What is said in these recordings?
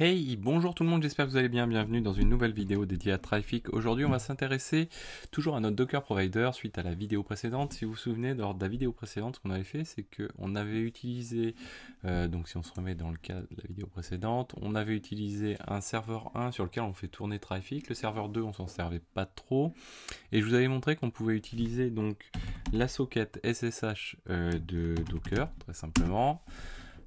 Hey, bonjour tout le monde, j'espère que vous allez bien, bienvenue dans une nouvelle vidéo dédiée à Trafic. Aujourd'hui on va s'intéresser toujours à notre Docker Provider suite à la vidéo précédente. Si vous vous souvenez, lors de la vidéo précédente, ce qu'on avait fait, c'est qu'on avait utilisé, donc si on se remet dans le cas de la vidéo précédente, on avait utilisé un serveur 1 sur lequel on fait tourner Trafic, le serveur 2 on s'en servait pas trop, et je vous avais montré qu'on pouvait utiliser donc la socket SSH de Docker, très simplement,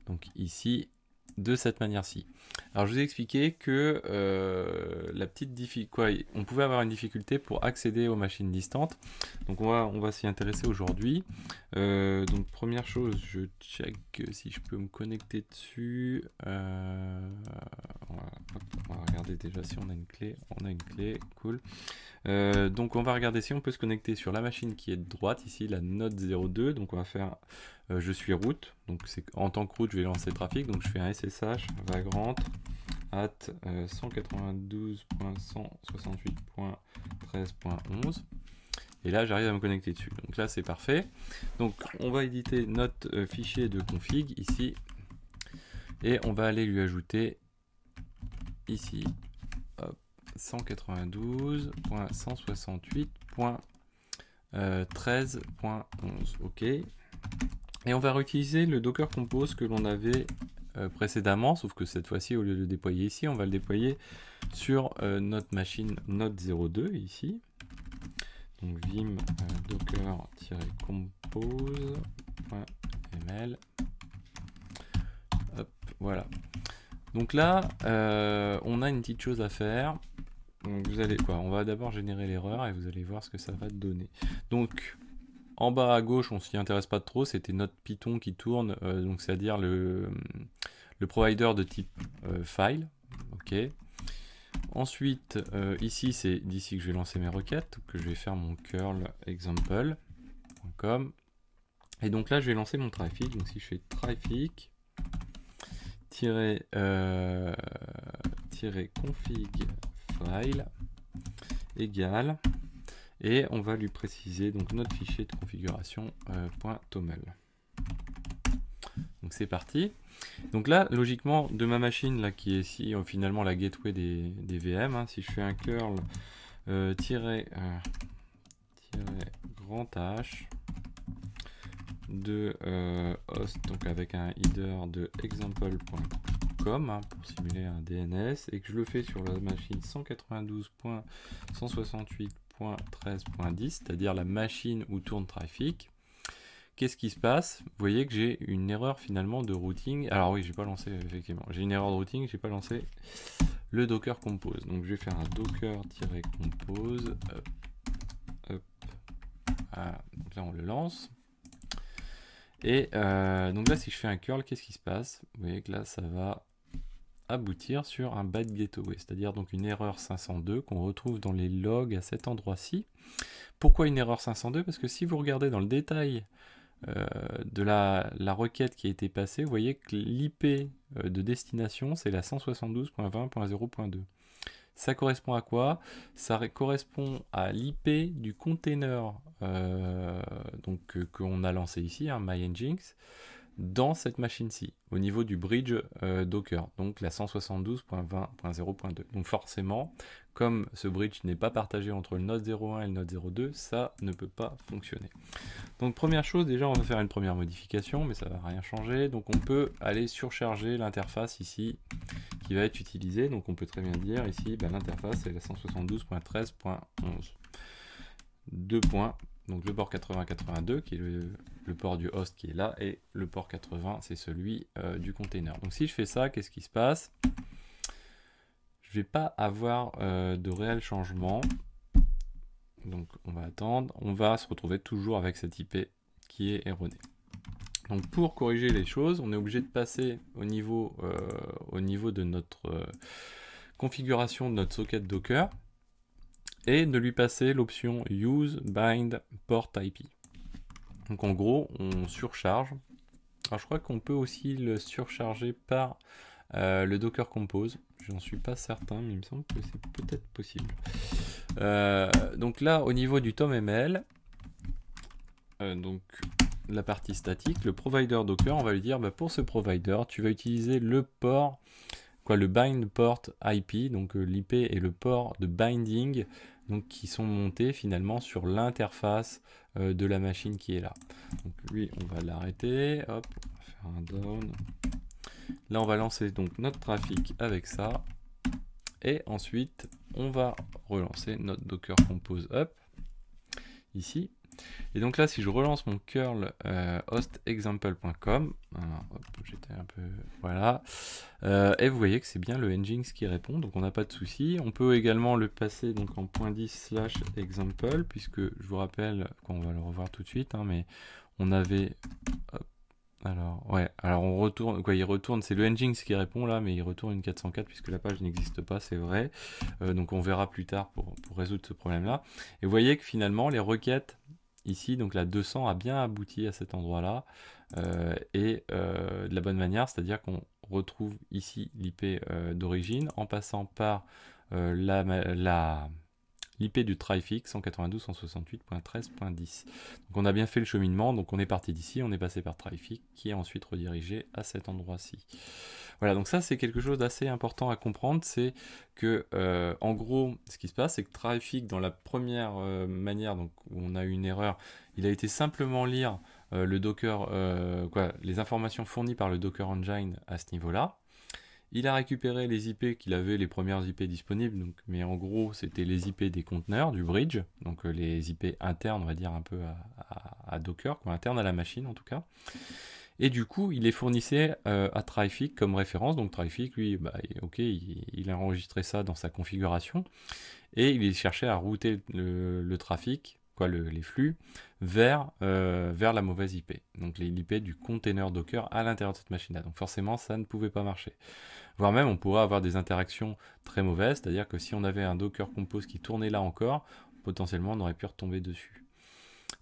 donc ici, de cette manière-ci. Alors je vous ai expliqué que la petite difficulté, on pouvait avoir une difficulté pour accéder aux machines distantes. Donc on va s'y intéresser aujourd'hui. Donc première chose, je check si je peux me connecter dessus. On va regarder déjà si on a une clé. On a une clé, cool. Donc on va regarder si on peut se connecter sur la machine qui est de droite, ici la Node 02. Donc on va faire je suis root, donc en tant que root je vais lancer le trafic, donc je fais un SSH vagrant at 192.168.13.11 et là j'arrive à me connecter dessus. Donc là c'est parfait. Donc on va éditer notre fichier de config ici et on va aller lui ajouter ici 192.168.13.11. ok. Et on va réutiliser le Docker Compose que l'on avait précédemment, sauf que cette fois-ci, au lieu de le déployer ici, on va le déployer sur notre machine Node 02 ici. Donc vim docker-compose.ml. Hop, voilà. Donc là, on a une petite chose à faire. Donc vous allez quoi? On va d'abord générer l'erreur et vous allez voir ce que ça va donner. Donc en bas à gauche, on s'y intéresse pas trop, c'était notre Python qui tourne, donc c'est-à-dire le provider de type file. Ok. Ensuite, ici, c'est d'ici que je vais lancer mes requêtes, que je vais faire mon curl example.com. Et donc là, je vais lancer mon traffic. Donc si je fais traffic config file égale, et on va lui préciser donc notre fichier de configuration .toml. Donc c'est parti. Donc là, logiquement, de ma machine là qui est ici, finalement la gateway des VM, hein, si je fais un curl grand H de host, donc avec un header de example.com hein, pour simuler un DNS, et que je le fais sur la machine 192.168.13.10, c'est-à-dire la machine où tourne Trafic. Qu'est-ce qui se passe? Vous voyez que j'ai une erreur finalement de routing. Alors oui, j'ai pas lancé, effectivement, j'ai une erreur de routing, j'ai pas lancé le Docker Compose. Donc je vais faire un docker-compose. Voilà. Donc là on le lance. Et donc là si je fais un curl, qu'est-ce qui se passe? Vous voyez que là ça va aboutir sur un bad gateway, c'est-à-dire donc une erreur 502 qu'on retrouve dans les logs à cet endroit-ci. Pourquoi une erreur 502? Parce que si vous regardez dans le détail de la requête qui a été passée, vous voyez que l'IP de destination, c'est la 172.20.0.2. Ça correspond à quoi? Ça correspond à l'IP du container qu'on a lancé ici, hein, MyNginx, dans cette machine-ci, au niveau du bridge Docker, donc la 172.20.0.2. Donc forcément, comme ce bridge n'est pas partagé entre le Node 01 et le Node 02, ça ne peut pas fonctionner. Donc première chose, déjà on va faire une première modification, mais ça va rien changer. Donc on peut aller surcharger l'interface ici, qui va être utilisée. Donc on peut très bien dire ici, l'interface c'est la 172.13.11. 2 points. Donc le port 8082 qui est le port du host qui est là, et le port 80 c'est celui du container. Donc si je fais ça, qu'est-ce qui se passe? Je vais pas avoir de réel changement. Donc on va attendre, on va se retrouver toujours avec cette IP qui est erronée. Donc pour corriger les choses, on est obligé de passer au niveau de notre configuration de notre socket Docker, et de lui passer l'option Use Bind Port IP. Donc en gros, on surcharge. Alors je crois qu'on peut aussi le surcharger par le Docker Compose. J'en suis pas certain, mais il me semble que c'est peut-être possible. Donc là, au niveau du TOMML, donc la partie statique, le provider Docker, on va lui dire pour ce provider, tu vas utiliser le port quoi, le bind port IP, donc l'IP et le port de binding, donc qui sont montés finalement sur l'interface de la machine qui est là. Donc lui, on va l'arrêter, hop, on va faire un down. Là, on va lancer donc notre trafic avec ça, et ensuite, on va relancer notre Docker Compose up, ici. Et donc là, si je relance mon curl hostexample.com, j'étais un peu, voilà, et vous voyez que c'est bien le Nginx qui répond, donc on n'a pas de souci. On peut également le passer donc en .10/example, puisque je vous rappelle qu'on va le revoir tout de suite, hein, mais on avait, hop, alors ouais, alors on retourne, quoi, il retourne, c'est le Nginx qui répond là, mais il retourne une 404 puisque la page n'existe pas, c'est vrai. Donc on verra plus tard pour résoudre ce problème-là. Et vous voyez que finalement les requêtes ici, donc la 200 a bien abouti à cet endroit-là, de la bonne manière, c'est-à-dire qu'on retrouve ici l'IP d'origine en passant par l'IP du Traffic 192.168.13.10. Donc on a bien fait le cheminement, donc on est parti d'ici, on est passé par Traffic qui est ensuite redirigé à cet endroit-ci. Voilà, donc ça c'est quelque chose d'assez important à comprendre, c'est que en gros ce qui se passe c'est que Traffic dans la première manière, donc où on a eu une erreur, il a été simplement lire le Docker, les informations fournies par le Docker Engine à ce niveau-là. Il a récupéré les IP qu'il avait, les premières IP disponibles, donc, mais en gros c'était les IP des conteneurs, du bridge, donc les IP internes on va dire un peu à Docker, quoi, internes à la machine en tout cas. Et du coup il les fournissait à Traffic comme référence, donc Traffic lui, bah, ok, il a enregistré ça dans sa configuration, et il cherchait à router le trafic, les flux, vers la mauvaise IP, donc l'IP du container Docker à l'intérieur de cette machine-là. Donc forcément ça ne pouvait pas marcher. Voire même, on pourrait avoir des interactions très mauvaises, c'est-à-dire que si on avait un Docker Compose qui tournait là encore, potentiellement on aurait pu retomber dessus.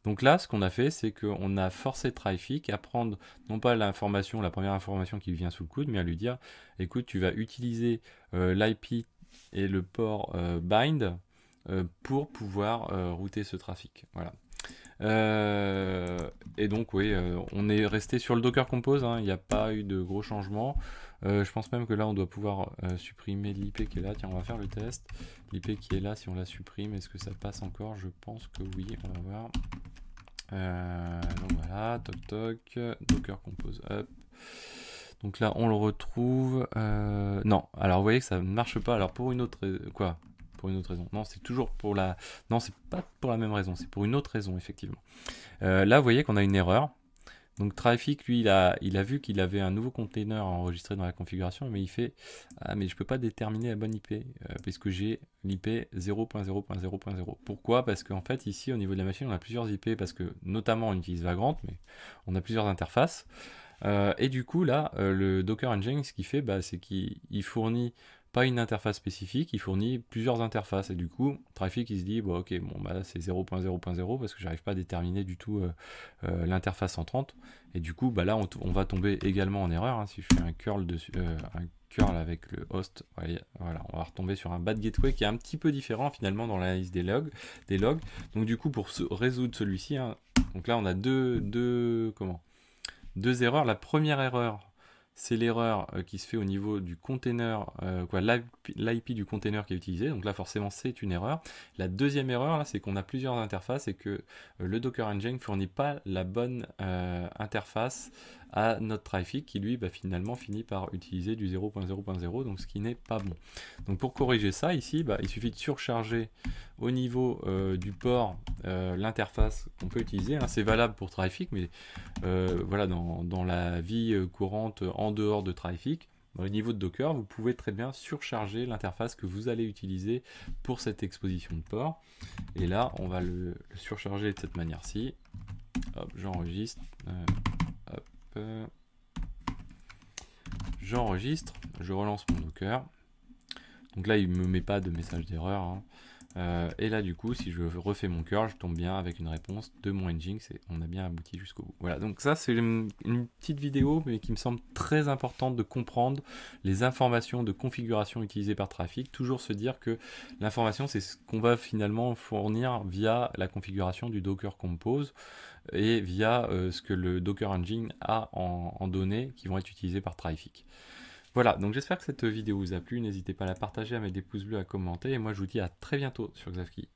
Donc là, ce qu'on a fait, c'est qu'on a forcé Traffic à prendre, non pas la première information qui lui vient sous le coude, mais à lui dire, écoute, tu vas utiliser l'IP et le port bind pour pouvoir router ce trafic. Voilà. Et donc oui, on est resté sur le Docker Compose, hein, il n'y a pas eu de gros changements. Je pense même que là on doit pouvoir supprimer l'IP qui est là. Tiens, on va faire le test. L'IP qui est là, si on la supprime, est-ce que ça passe encore? Je pense que oui, on va voir. Donc voilà, toc toc, Docker Compose up. Donc là on le retrouve. Non, alors vous voyez que ça ne marche pas. Alors pour une autre pour une autre raison. Non, c'est toujours pour la. Non, c'est pas pour la même raison, c'est pour une autre raison, effectivement. Là, vous voyez qu'on a une erreur. Donc Traffic, lui, il a vu qu'il avait un nouveau container enregistré dans la configuration, mais il fait ah, mais je peux pas déterminer la bonne IP, puisque j'ai l'IP 0.0.0.0. Pourquoi? Parce qu'en fait, ici, au niveau de la machine, on a plusieurs IP, parce que notamment on utilise Vagrant, mais on a plusieurs interfaces. Et du coup, là, le Docker Engine, ce qu'il fait, bah, c'est qu'il fournit pas une interface spécifique, il fournit plusieurs interfaces. Et du coup, Traffic, il se dit, bon, ok, bon, bah, c'est 0.0.0 parce que j'arrive pas à déterminer du tout l'interface entrante. Et du coup, bah, là, on va tomber également en erreur. Hein, si je fais un curl dessus, un curl avec le host, voilà, on va retomber sur un bad gateway qui est un petit peu différent finalement dans l'analyse des logs. Donc du coup, pour résoudre celui-ci, hein, donc là, on a deux erreurs. La première erreur, c'est l'erreur qui se fait au niveau du container, l'IP du container qui est utilisé. Donc là, forcément, c'est une erreur. La deuxième erreur, c'est qu'on a plusieurs interfaces et que le Docker Engine ne fournit pas la bonne interface à notre Traffic qui, lui, finalement, finit par utiliser du 0.0.0, donc ce qui n'est pas bon. Donc pour corriger ça, ici, il suffit de surcharger au niveau du port l'interface qu'on peut utiliser. Hein. C'est valable pour Traffic, mais voilà, dans la vie courante en dehors de Traffic, au niveau de Docker, vous pouvez très bien surcharger l'interface que vous allez utiliser pour cette exposition de port. Et là, on va le surcharger de cette manière-ci. Hop, j'enregistre. J'enregistre, je relance mon Docker. Donc là, il ne me met pas de message d'erreur. Hein. Et là, du coup, si je refais mon curl, je tombe bien avec une réponse de mon Nginx et on a bien abouti jusqu'au bout. Voilà, donc ça, c'est une petite vidéo, mais qui me semble très importante de comprendre les informations de configuration utilisées par Traffic. Toujours se dire que l'information, c'est ce qu'on va finalement fournir via la configuration du Docker Compose et via ce que le Docker Engine a en données qui vont être utilisées par Traffic. Voilà, donc j'espère que cette vidéo vous a plu. N'hésitez pas à la partager, à mettre des pouces bleus, à commenter. Et moi, je vous dis à très bientôt sur Xavki.